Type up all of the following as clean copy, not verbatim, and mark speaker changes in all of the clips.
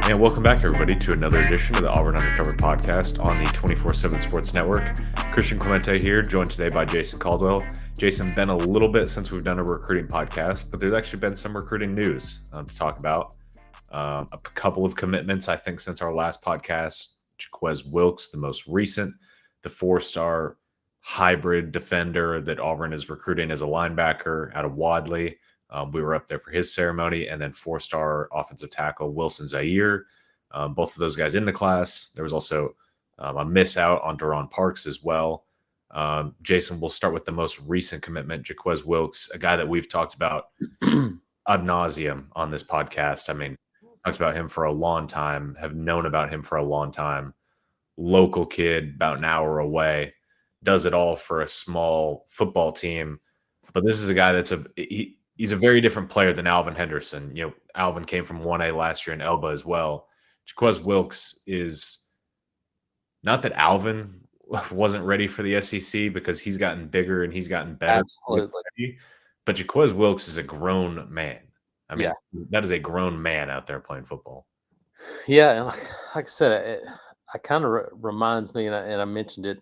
Speaker 1: And welcome back, everybody, to another edition of the Auburn Undercover podcast on the 24/7 Sports Network. Christian Clemente here, joined today by Jason Caldwell. Jason, been a little bit since we've done a recruiting podcast, but there's actually been some recruiting news to talk about. A couple of commitments, I think, since our last podcast. Jaquz Wilks, the most recent, the four-star hybrid defender that Auburn is recruiting as a linebacker out of Wadley. We were up there for his ceremony, and then four-star offensive tackle Wilson Zaire. Both of those guys in the class. There was also a miss out on Duron Parks as well. Jason, we'll start with the most recent commitment, Jaquz Wilks, a guy that we've talked about ad nauseum on this podcast. I mean, talked about him for a long time, have known about him for a long time. Local kid, about an hour away, does it all for a small football team. But this is a guy that's he's a very different player than Alvin Henderson. You know, Alvin came from 1A last year in Elba as well. Jaquz Wilks is not that Alvin wasn't ready for the SEC because he's gotten bigger and he's gotten better.
Speaker 2: Absolutely.
Speaker 1: But Jaquz Wilks is a grown man. I mean, that is a grown man out there playing football.
Speaker 2: Yeah, and like I said, it kind of reminds me, and I mentioned it,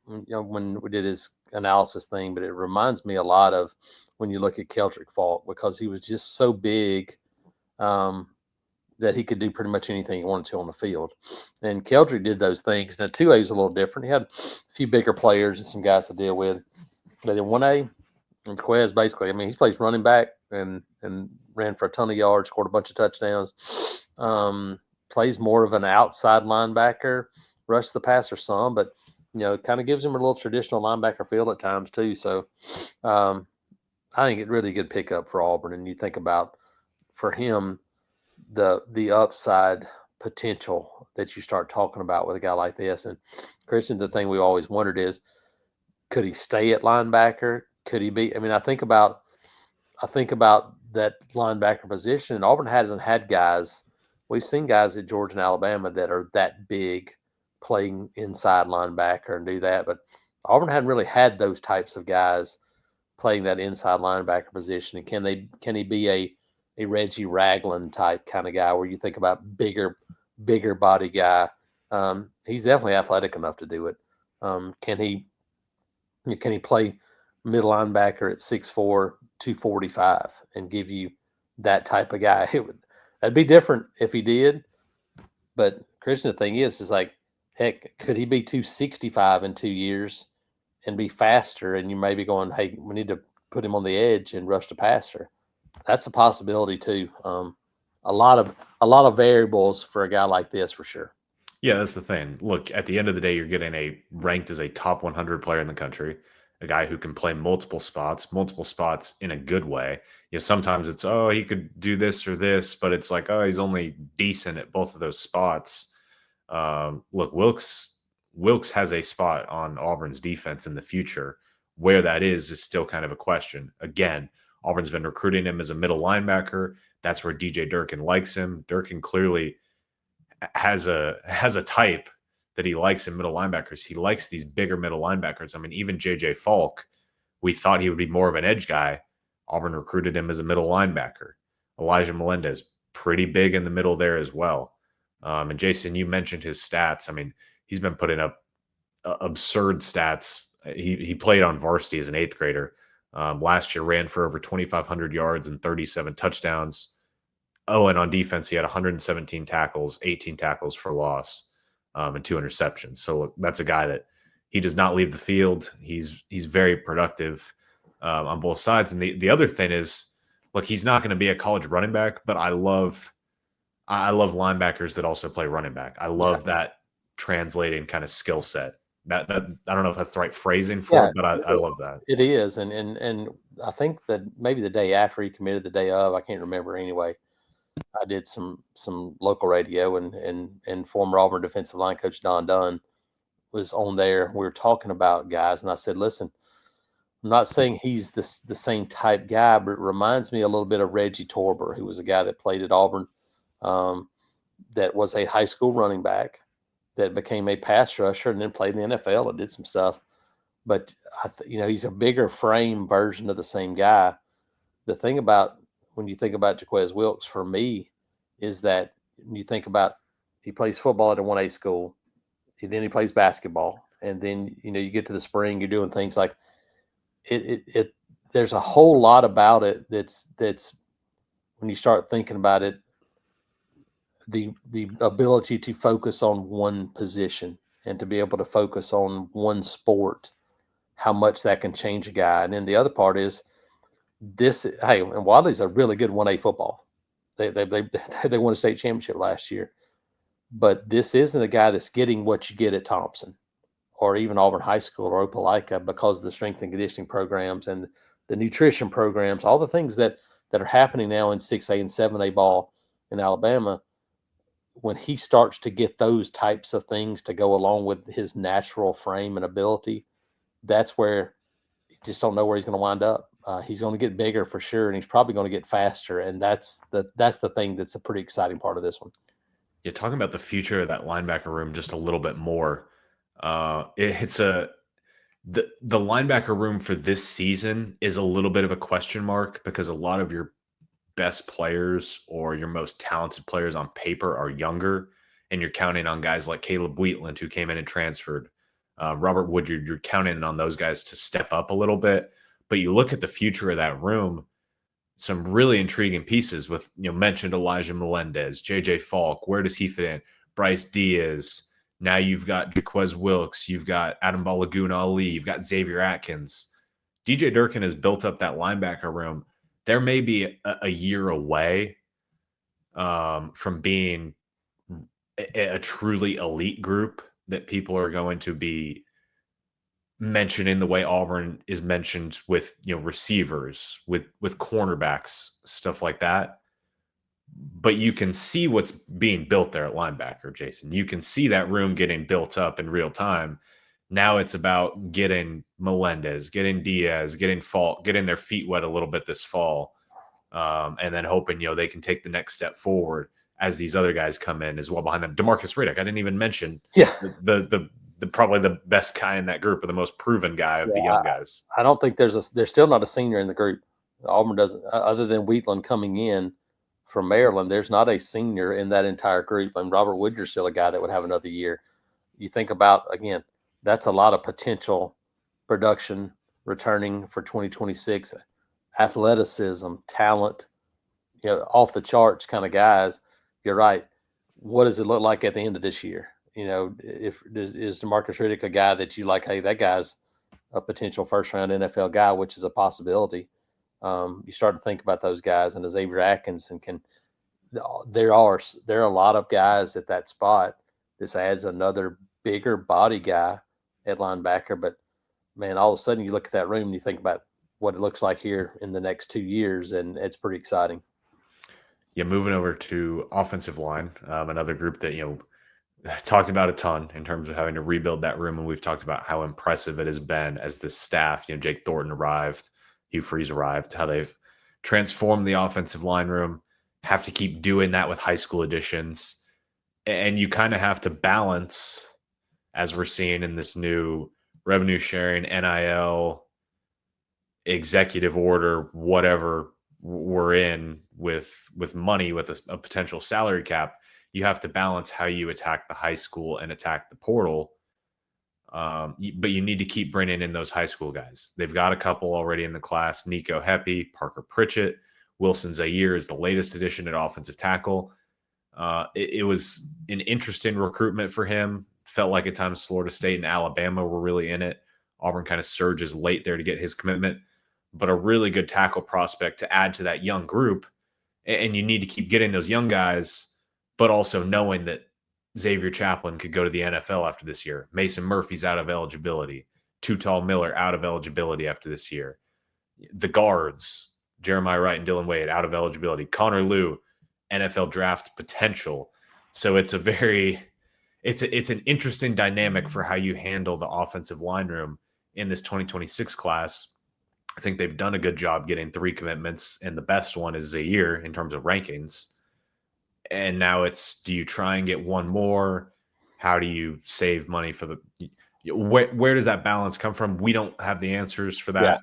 Speaker 2: when we did his analysis thing, but it reminds me a lot of when you look at Keldrick Faulk, because he was just so big that he could do pretty much anything he wanted to on the field. And Keldrick did those things. Now, 2A is a little different. He had a few bigger players and some guys to deal with. But in 1A, and Quez basically, I mean, he plays running back and ran for a ton of yards, scored a bunch of touchdowns. Plays more of an outside linebacker, rushed the passer some, but kind of gives him a little traditional linebacker feel at times too. So I think it's really good pickup for Auburn. And you think about, for him, the upside potential that you start talking about with a guy like this. And Christian, the thing we always wondered is, could he stay at linebacker? Could he be? I mean, I think about that linebacker position. And Auburn hasn't had guys. We've seen guys at Georgia and Alabama that are that big, playing inside linebacker and do that, but Auburn hadn't really had those types of guys playing that inside linebacker position. And can he be a Reggie Ragland type kind of guy where you think about bigger body guy? He's definitely athletic enough to do it. Can he play middle linebacker at 6'4", 245 and give you that type of guy? That'd be different if he did. But Christian, the thing is like, heck, could he be 265 in 2 years and be faster? And you may be going, hey, we need to put him on the edge and rush the passer. That's a possibility too. A lot of variables for a guy like this, for sure.
Speaker 1: Yeah, that's the thing. Look, at the end of the day, you're getting ranked as a top 100 player in the country, a guy who can play multiple spots in a good way. Sometimes it's, he could do this or this, but it's like, he's only decent at both of those spots. Look, Wilks has a spot on Auburn's defense in the future. Where that is still kind of a question. Again, Auburn's been recruiting him as a middle linebacker. That's where DJ Durkin likes him. Durkin clearly has a type that he likes in middle linebackers. He likes these bigger middle linebackers. I mean, even JJ Falk, we thought he would be more of an edge guy. Auburn recruited him as a middle linebacker. Elijah Melendez, pretty big in the middle there as well. And Jason, you mentioned his stats. I mean, he's been putting up absurd stats. He played on varsity as an 8th grader. Last year ran for over 2,500 yards and 37 touchdowns. And on defense, he had 117 tackles, 18 tackles for loss, and 2 interceptions. So look, that's a guy that he does not leave the field. He's very productive on both sides. And the other thing is, look, he's not going to be a college running back, but I love linebackers that also play running back. I love that translating kind of skill set. That I don't know if that's the right phrasing for it, but I love that.
Speaker 2: It is. And I think that maybe the day after he committed, the day of, I can't remember anyway, I did some local radio and former Auburn defensive line coach Don Dunn was on there. We were talking about guys, and I said, listen, I'm not saying he's the same type guy, but it reminds me a little bit of Reggie Torber, who was a guy that played at Auburn, that was a high school running back that became a pass rusher and then played in the NFL and did some stuff. But, he's a bigger frame version of the same guy. The thing about when you think about Jaquz Wilks, for me, is that you think about he plays football at a 1A school, then he plays basketball, and then you get to the spring, you're doing things like it. There's a whole lot about it that's when you start thinking about it, the ability to focus on one position and to be able to focus on one sport, how much that can change a guy. And then the other part is this. Hey, and Wadley's a really good 1A football. They won a state championship last year, but this isn't a guy that's getting what you get at Thompson or even Auburn High School or Opelika because of the strength and conditioning programs and the nutrition programs, all the things that are happening now in 6A and 7A ball in Alabama. When he starts to get those types of things to go along with his natural frame and ability, that's where you just don't know where he's going to wind up. He's going to get bigger for sure, and he's probably going to get faster. And that's the thing that's a pretty exciting part of this one.
Speaker 1: Yeah, talking about the future of that linebacker room just a little bit more. The linebacker room for this season is a little bit of a question mark because a lot of your best players or your most talented players on paper are younger, and you're counting on guys like Caleb Wheatland, who came in and transferred. Robert Woodyard, you're counting on those guys to step up a little bit. But you look at the future of that room, some really intriguing pieces with, mentioned Elijah Melendez, JJ Falk. Where does he fit in? Bryce Diaz. Now you've got Jaquz Wilks. You've got Adam Balagoon Ali. You've got Xavier Atkins. DJ Durkin has built up that linebacker room. There may be a year away from being a truly elite group that people are going to be mentioning the way Auburn is mentioned with receivers, with cornerbacks, stuff like that. But you can see what's being built there at linebacker, Jason. You can see that room getting built up in real time. Now it's about getting Melendez, getting Diaz, getting Falk, getting their feet wet a little bit this fall, and then hoping they can take the next step forward as these other guys come in as well behind them. DeMarcus Riddick, I didn't even mention.
Speaker 2: Yeah,
Speaker 1: the probably the best guy in that group or the most proven guy of the young guys.
Speaker 2: I don't think there's still not a senior in the group. Auburn doesn't, other than Wheatland coming in from Maryland, there's not a senior in that entire group. And Robert Woodyard's still a guy that would have another year. You think about, again, that's a lot of potential production returning for 2026. Athleticism, talent, off the charts kind of guys. You're right. What does it look like at the end of this year? If is DeMarcus Riddick a guy that you like? Hey, that guy's a potential first-round NFL guy, which is a possibility. You start to think about those guys, and Xavier Atkinson there are a lot of guys at that spot. This adds another bigger body guy at linebacker. But man, all of a sudden you look at that room and you think about what it looks like here in the next 2 years, and it's pretty exciting.
Speaker 1: Yeah, moving over to offensive line, another group that talked about a ton in terms of having to rebuild that room, and we've talked about how impressive it has been as this staff. Jake Thornton arrived, Hugh Freeze arrived, how they've transformed the offensive line room. Have to keep doing that with high school additions, and you kind of have to balance, as we're seeing in this new revenue sharing, NIL, executive order, whatever we're in with money, with a potential salary cap. You have to balance how you attack the high school and attack the portal. But you need to keep bringing in those high school guys. They've got a couple already in the class: Nico Heppy, Parker Pritchett, Wilson Zaire is the latest addition at offensive tackle. It was an interesting recruitment for him. Felt like at times Florida State and Alabama were really in it. Auburn kind of surges late there to get his commitment, but a really good tackle prospect to add to that young group. And you need to keep getting those young guys, but also knowing that Xavier Chaplin could go to the NFL after this year. Mason Murphy's out of eligibility. Too Tall Miller out of eligibility after this year. The guards, Jeremiah Wright and Dylan Wade, out of eligibility. Connor Liu, NFL draft potential. So it's an interesting dynamic for how you handle the offensive line room in this 2026 class. I think they've done a good job getting 3 commitments, and the best one is Zaire in terms of rankings. And now it's, do you try and get one more? How do you save money for the where does that balance come from? We don't have the answers for that,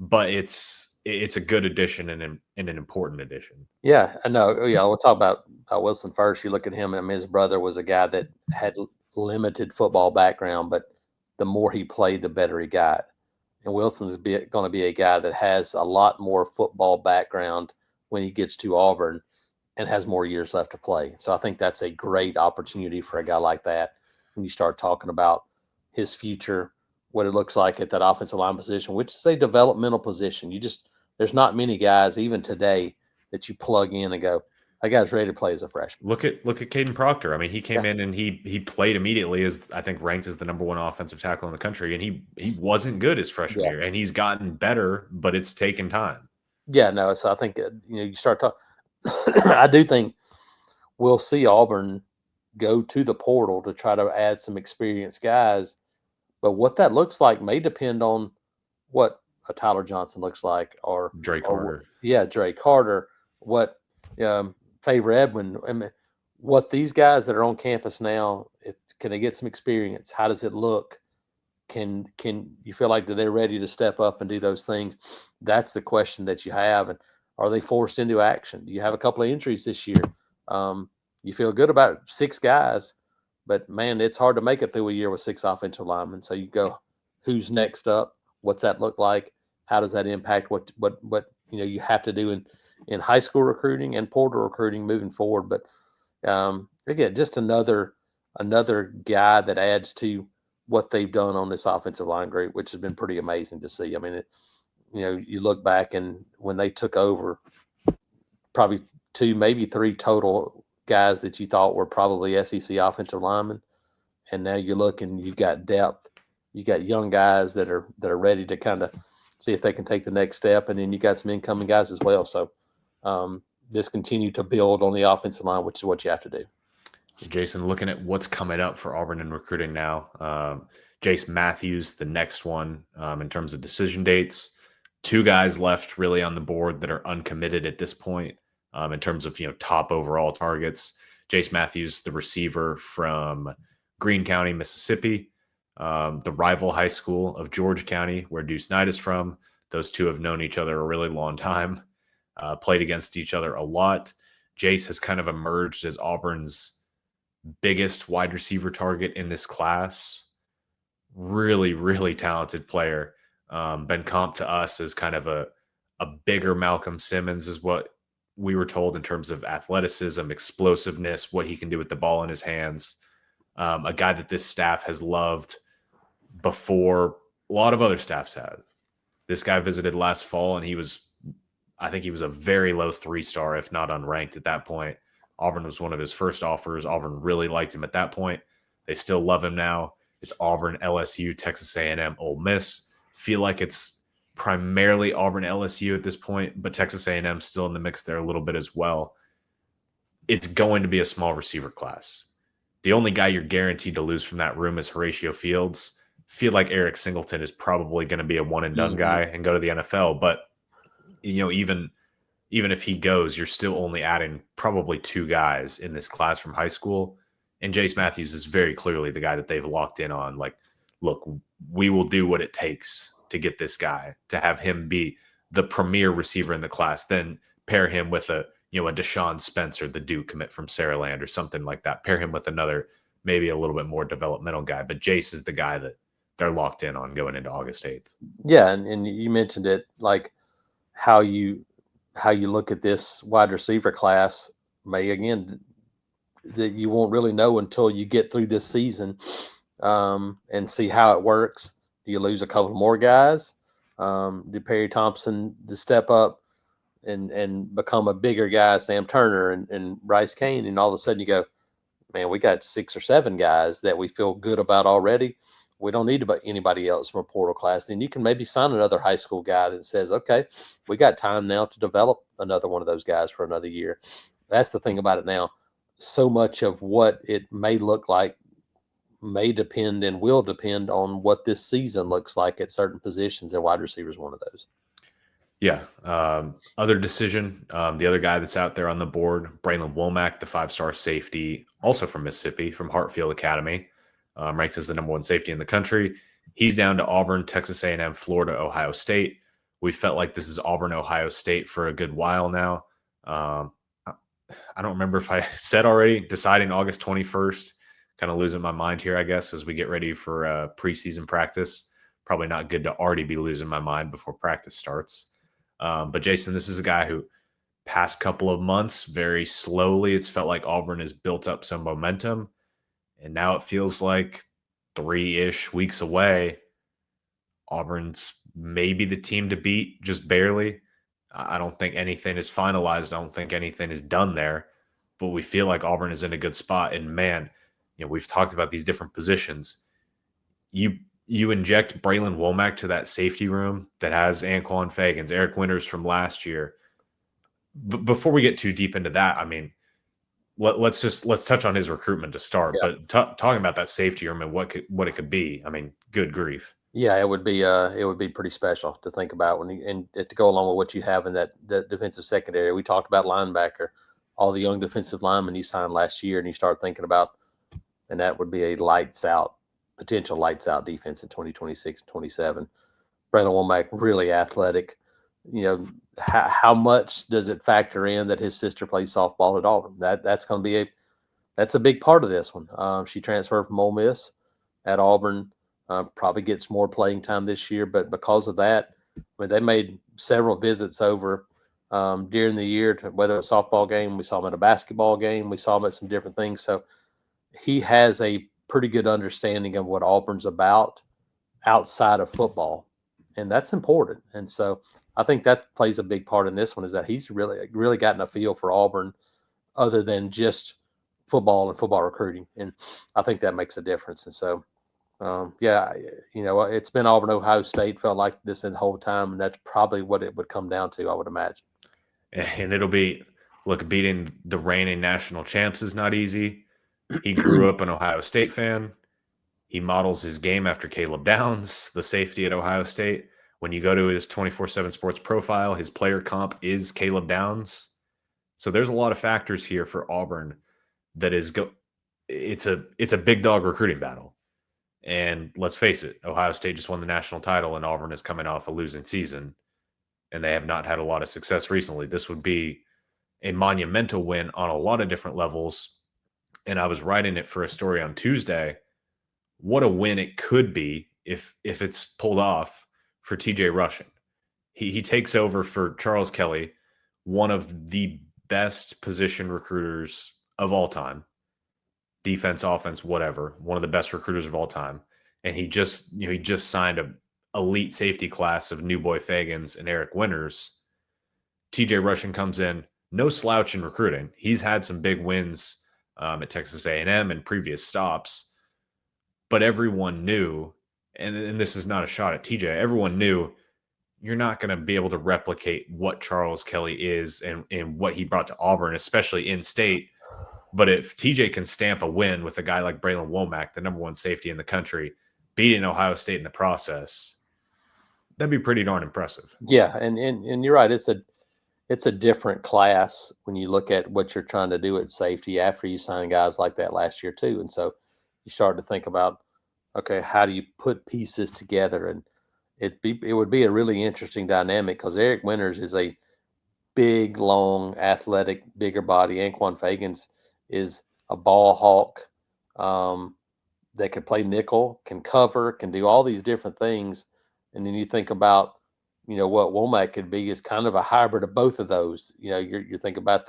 Speaker 1: but it's it's a good addition and an important addition.
Speaker 2: Yeah, I know. Yeah, we'll talk about Wilson first. You look at him, and his brother was a guy that had limited football background, but the more he played, the better he got. And Wilson's going to be a guy that has a lot more football background when he gets to Auburn and has more years left to play. So I think that's a great opportunity for a guy like that when you start talking about his future, what it looks like at that offensive line position, which is a developmental position. There's not many guys even today that you plug in and go, that guy's ready to play as a freshman.
Speaker 1: Look at Caden Proctor. I mean, he came in and he played immediately as I think ranked as the #1 offensive tackle in the country, and he wasn't good his freshman year, and he's gotten better, but it's taken time.
Speaker 2: Yeah, no. So I think you start talking. I do think we'll see Auburn go to the portal to try to add some experienced guys, but what that looks like may depend on what a Tyler Johnson looks like, or
Speaker 1: Drake Carter.
Speaker 2: Yeah, Drake Carter. What Favor Edwin. I mean, what these guys that are on campus now, can they get some experience? How does it look? Can you feel like they're ready to step up and do those things? That's the question that you have. And are they forced into action? Do you have a couple of injuries this year? You feel good about 6 guys, but man, it's hard to make it through a year with 6 offensive linemen. So you go, who's next up? What's that look like? How does that impact what you have to do in high school recruiting and portal recruiting moving forward? But again, just another guy that adds to what they've done on this offensive line group, which has been pretty amazing to see. I mean, you look back and when they took over, probably 2, maybe 3 total guys that you thought were probably SEC offensive linemen, and now you look and you've got depth. You got young guys that are ready to kind of see if they can take the next step, and then you got some incoming guys as well. So just continue to build on the offensive line, which is what you have to do.
Speaker 1: Jason, looking at what's coming up for Auburn in recruiting now, Jace Matthews, the next one in terms of decision dates. 2 guys left really on the board that are uncommitted at this point in terms of top overall targets. Jace Matthews, the receiver from Greene County, Mississippi, the rival high school of George County, where Deuce Knight is from. Those 2 have known each other a really long time, played against each other a lot. Jace has kind of emerged as Auburn's biggest wide receiver target in this class. Really, really talented player. Been comped to us as kind of a bigger Malcolm Simmons is what we were told in terms of athleticism, explosiveness, what he can do with the ball in his hands. A guy that this staff has loved before a lot of other staffs have. This guy visited last fall, and I think he was a very low 3-star, if not unranked at that point. Auburn was one of his first offers. Auburn really liked him at that point. They still love him now. It's Auburn, LSU, Texas A&M, Ole Miss. Feel like it's primarily Auburn, LSU at this point, but Texas A&M still in the mix there a little bit as well. It's going to be a small receiver class. The only guy you're guaranteed to lose from that room is Horatio Fields. Feel like Eric Singleton is probably going to be a one-and-done guy and go to the NFL, but even if he goes, you're still only adding probably 2 guys in this class from high school. And Jace Matthews is very clearly the guy that they've locked in on. Like, look, we will do what it takes to get this guy, to have him be the premier receiver in the class. Then pair him with a Deshaun Spencer, the Duke commit from Saraland or something like that. Pair him with another, maybe a little bit more developmental guy. But Jace is the guy that they're locked in on going into August 8th.
Speaker 2: Yeah, and you mentioned it, like how you look at this wide receiver class may, again, that you won't really know until you get through this season and see how it works. Do you lose a couple more guys? Do Perry Thompson to step up and become a bigger guy, Sam Turner and Bryce Kane, and all of a sudden you go, man, we got 6 or 7 guys that we feel good about already. We don't need anybody else from a portal class. Then you can maybe sign another high school guy that says, okay, we got time now to develop another one of those guys for another year. That's the thing about it now. So much of what it may look like may depend and will depend on what this season looks like at certain positions, and wide receiver is one of those.
Speaker 1: Yeah. Other decision, the other guy that's out there on the board, Braylon Womack, the 5-star safety, also from Mississippi, from Hartfield Academy, ranked as the #1 safety in the country. He's down to Auburn, Texas A&M, Florida, Ohio State, We felt like this is Auburn, Ohio State for a good while now. I don't remember if I said already, deciding August 21st, kind of losing my mind here, I guess, as we get ready for preseason practice. Probably not good to already be losing my mind before practice starts. But Jason, this is a guy who past couple of months, very slowly, it's felt like Auburn has built up some momentum. And now it feels like 3-ish weeks away. Auburn's maybe the team to beat, just barely. I don't think anything is finalized. I don't think anything is done there, but we feel like Auburn is in a good spot. And man, we've talked about these different positions. You inject Braylon Womack to that safety room that has Anquan Fagans, Eric Winters from last year. Before we get too deep into that, I mean, let's touch on his recruitment to start.
Speaker 2: Yeah.
Speaker 1: But talking about that safety room and what it could be, I mean, good grief.
Speaker 2: Yeah, it would be pretty special to think about and to go along with what you have in that defensive secondary. We talked about linebacker, all the young defensive linemen you signed last year, and you start thinking about, and that would be a potential lights out defense in 2026 and 27. Brandon Womack, really athletic. How much does it factor in that his sister plays softball at Auburn? That's going to be a big part of this one. She transferred from Ole Miss at Auburn. Probably gets more playing time this year, but because of that, I mean, they made several visits over during the year, to whether it's a softball game, we saw him at a basketball game, we saw him at some different things. So he has a pretty good understanding of what Auburn's about outside of football, and that's important. And so I think that plays a big part in this one, is that he's really gotten a feel for Auburn other than just football and football recruiting, and I think that makes a difference. And so. It's been Auburn, Ohio State, felt like this the whole time, and that's probably what it would come down to, I would imagine.
Speaker 1: And it'll be, look, beating the reigning national champs is not easy. He grew up an Ohio State fan. He models his game after Caleb Downs, the safety at Ohio State. When you go to his 24/7 Sports profile, his player comp is Caleb Downs. So there's a lot of factors here for Auburn that it's a big dog recruiting battle. And let's face it, Ohio State just won the national title, and Auburn is coming off a losing season, and they have not had a lot of success recently. This would be a monumental win on a lot of different levels. And I was writing it for a story on Tuesday. What a win it could be if it's pulled off for TJ Rushing. He takes over for Charles Kelly, one of the best position recruiters of all time. Defense, offense, whatever, one of the best recruiters of all time. And he just signed a elite safety class of New Boy Fagans and Eric Winters. TJ Rushing comes in, no slouch in recruiting. He's had some big wins at Texas A&M and previous stops, but everyone knew, and this is not a shot at TJ, everyone knew you're not going to be able to replicate what Charles Kelly is and what he brought to Auburn, especially in state. But if TJ can stamp a win with a guy like Braylon Womack, the number one safety in the country, beating Ohio State in the process, that'd be pretty darn impressive.
Speaker 2: Yeah, and you're right. It's a different class when you look at what you're trying to do at safety after you sign guys like that last year too. And so you start to think about, okay, how do you put pieces together? And it would be a really interesting dynamic, because Eric Winters is a big, long, athletic, bigger body. Anquan Fagans is a ball hawk that can play nickel, can cover, can do all these different things. And then you think about, what Womack could be is kind of a hybrid of both of those. You think about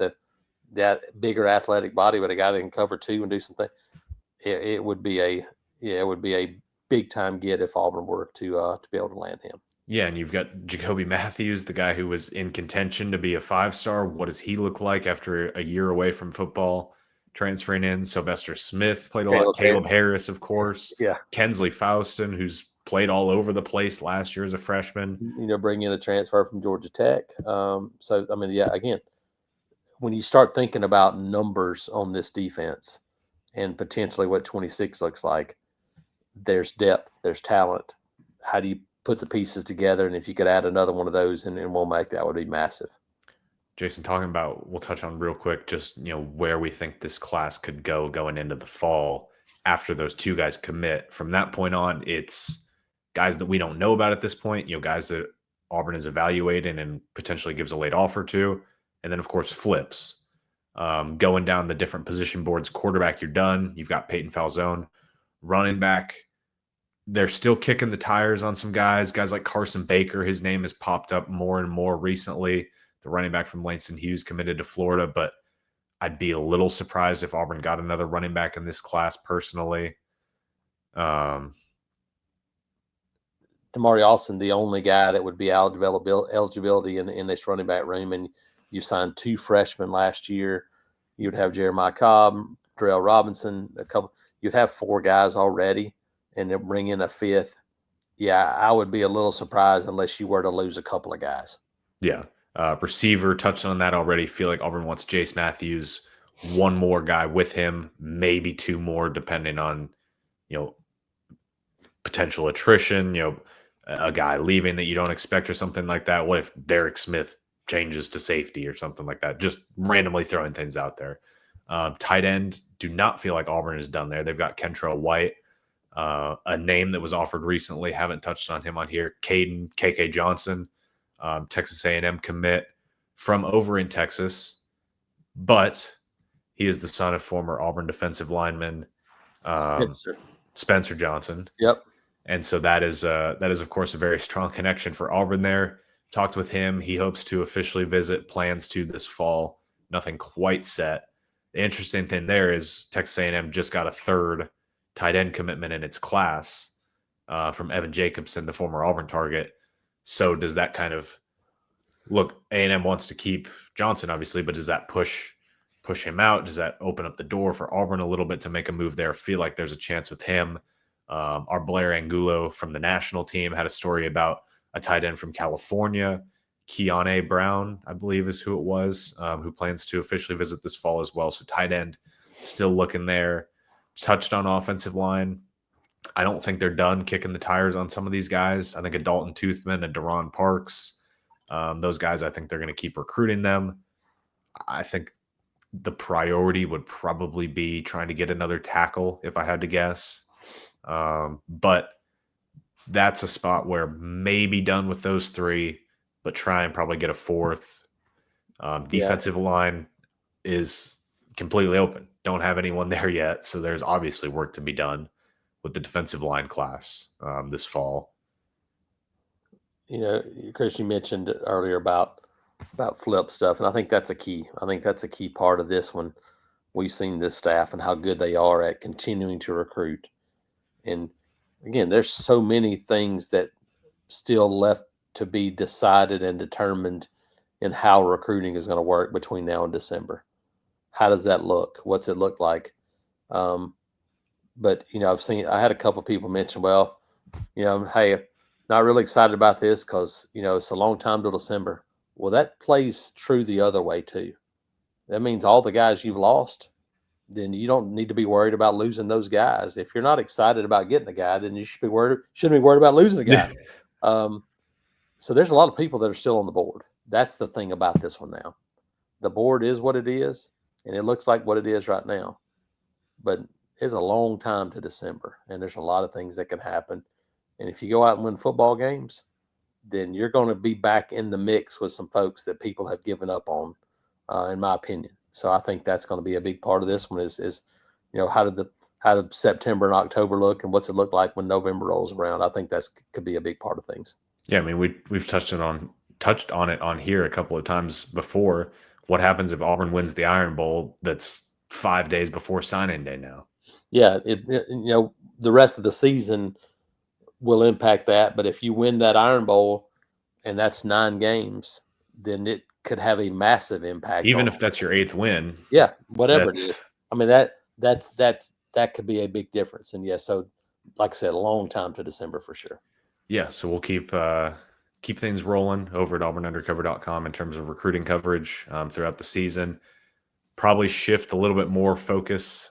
Speaker 2: that bigger athletic body, but a guy that can cover too and do something. It would be a big time get if Auburn were to be able to land him.
Speaker 1: Yeah, and you've got Jacoby Matthews, the guy who was in contention to be a 5-star. What does he look like after a year away from football? Transferring in Sylvester Smith, played a lot. Caleb Harris, of course.
Speaker 2: Yeah.
Speaker 1: Kensley Faustin, who's played all over the place last year as a freshman.
Speaker 2: Bring in a transfer from Georgia Tech. So, I mean, yeah, again, when you start thinking about numbers on this defense and potentially what 26 looks like, there's depth, there's talent. How do you put the pieces together? And if you could add another one of those and Womack, that would be massive.
Speaker 1: Jason, talking about, we'll touch on real quick, just, where we think this class could go going into the fall after those two guys commit. From that point on, it's guys that we don't know about at this point, guys that Auburn is evaluating and potentially gives a late offer to. And then, of course, flips. Going down the different position boards, quarterback, you're done. You've got Peyton Falzone. Running back, they're still kicking the tires on some guys like Carson Baker. His name has popped up more and more recently. The running back from Langston Hughes committed to Florida, but I'd be a little surprised if Auburn got another running back in this class personally.
Speaker 2: Damari Austin, the only guy that would be eligibility in this running back room, and you signed 2 freshmen last year. You'd have Jeremiah Cobb, Darrell Robinson, you'd have 4 guys already, and then bring in a 5th. Yeah, I would be a little surprised unless you were to lose a couple of guys.
Speaker 1: Yeah. Receiver, touched on that already. Feel like Auburn wants Jace Matthews, 1 more guy with him, maybe 2 more, depending on, potential attrition, a guy leaving that you don't expect or something like that. What if Derek Smith changes to safety or something like that? Just randomly throwing things out there. Tight end, do not feel like Auburn is done there. They've got Kentrell White, a name that was offered recently. Haven't touched on him on here. Caden KK Johnson, Texas A&M commit from over in Texas, but he is the son of former Auburn defensive lineman Spencer Johnson.
Speaker 2: Yep.
Speaker 1: And so that is of course a very strong connection for Auburn there. Talked with him. He hopes to officially visit, plans to this fall. Nothing quite set. The interesting thing there is Texas A&M just got a 3rd tight end commitment in its class from Evan Jacobson, the former Auburn target. So does that kind of look, A&M wants to keep Johnson, obviously, but does that push him out? Does that open up the door for Auburn a little bit to make a move there? Feel like there's a chance with him. Our Blair Angulo from the national team had a story about a tight end from California, Keone Brown, I believe is who it was, who plans to officially visit this fall as well. So tight end, still looking there. Touched on offensive line. I don't think they're done kicking the tires on some of these guys. I think a Dalton Toothman, a Deron Parks, those guys, I think they're going to keep recruiting them. I think the priority would probably be trying to get another tackle, if I had to guess. But that's a spot where maybe done with those 3, but try and probably get a 4th. Defensive line is completely open. Don't have anyone there yet. So there's obviously work to be done with the defensive line class this fall.
Speaker 2: Chris, you mentioned earlier about flip stuff, and I think that's a key. I think that's a key part of this one. We've seen this staff and how good they are at continuing to recruit. And again, there's so many things that still left to be decided and determined in how recruiting is going to work between now and December. How does that look? What's it look like? But I had a couple of people mention, well, hey, not really excited about this because, it's a long time till December. Well, that plays true the other way too. That means all the guys you've lost, then you don't need to be worried about losing those guys. If you're not excited about getting a guy, then you shouldn't be worried about losing a guy. So there's a lot of people that are still on the board. That's the thing about this one now. The board is what it is, and it looks like what it is right now. But it's a long time to December, and there's a lot of things that can happen. And if you go out and win football games, then you're going to be back in the mix with some folks that people have given up on, in my opinion. So I think that's going to be a big part of this one is how did September and October look, and what's it look like when November rolls around? I think that's could be a big part of things.
Speaker 1: Yeah, I mean we've touched on it on here a couple of times before. What happens if Auburn wins the Iron Bowl? That's 5 days before signing day now.
Speaker 2: Yeah, the rest of the season will impact that. But if you win that Iron Bowl, and that's 9 games, then it could have a massive impact.
Speaker 1: Even if that's your 8th win.
Speaker 2: Yeah, whatever it is. I mean, that could be a big difference. And yeah, so like I said, a long time to December for sure.
Speaker 1: Yeah, so we'll keep things rolling over at auburnundercover.com in terms of recruiting coverage throughout the season. Probably shift a little bit more focus.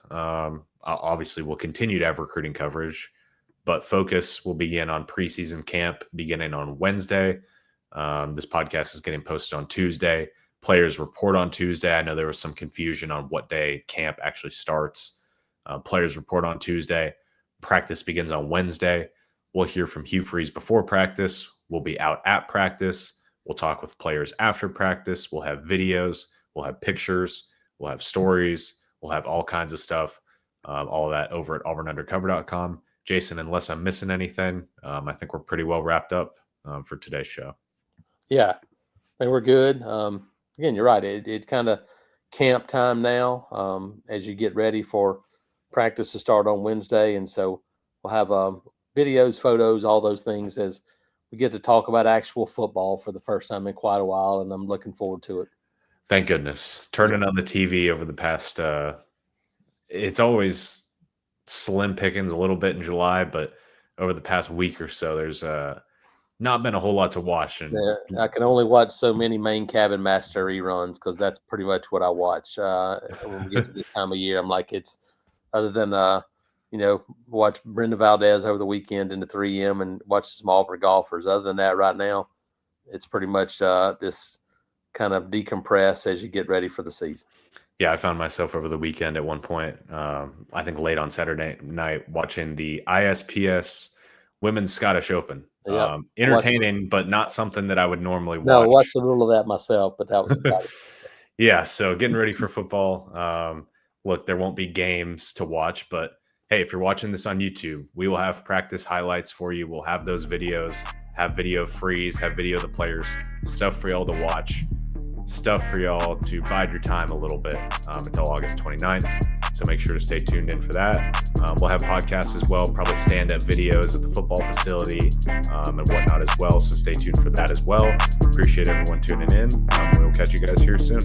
Speaker 1: Obviously, we'll continue to have recruiting coverage, but focus will begin on preseason camp beginning on Wednesday. This podcast is getting posted on Tuesday. Players report on Tuesday. I know there was some confusion on what day camp actually starts. Players report on Tuesday. Practice begins on Wednesday. We'll hear from Hugh Freeze before practice. We'll be out at practice. We'll talk with players after practice. We'll have videos. We'll have pictures. We'll have stories. We'll have all kinds of stuff. All of that over at auburnundercover.com. Jason, unless I'm missing anything, I think we're pretty well wrapped up for today's show.
Speaker 2: Yeah, I think we're good. Again, you're right. It's kind of camp time now as you get ready for practice to start on Wednesday. And so we'll have videos, photos, all those things as we get to talk about actual football for the first time in quite a while. And I'm looking forward to it.
Speaker 1: Thank goodness. Turning on the TV over the past, it's always slim pickings a little bit in July, but over the past week or so, there's not been a whole lot to watch. And
Speaker 2: yeah, I can only watch so many Main Cabin Master reruns because that's pretty much what I watch when we get to this time of year. I'm like, it's other than watch Brenda Valdez over the weekend into 3M and watch some Auburn golfers. Other than that, right now, it's pretty much this kind of decompress as you get ready for the season.
Speaker 1: Yeah, I found myself over the weekend at one point, I think late on Saturday night, watching the ISPS Women's Scottish Open.
Speaker 2: Yep.
Speaker 1: Entertaining, but not something that I would normally watch.
Speaker 2: No, I watched a little of that myself, but that was about it.
Speaker 1: Yeah, so getting ready for football. Look, there won't be games to watch, but hey, if you're watching this on YouTube, we will have practice highlights for you. We'll have those videos, have video freeze, have video of the players, stuff for y'all to watch. Stuff for y'all to bide your time a little bit until August 29th. So make sure to stay tuned in for that. We'll have podcasts as well, probably stand-up videos at the football facility and whatnot as well. So stay tuned for that as well. Appreciate everyone tuning in. We'll catch you guys here soon.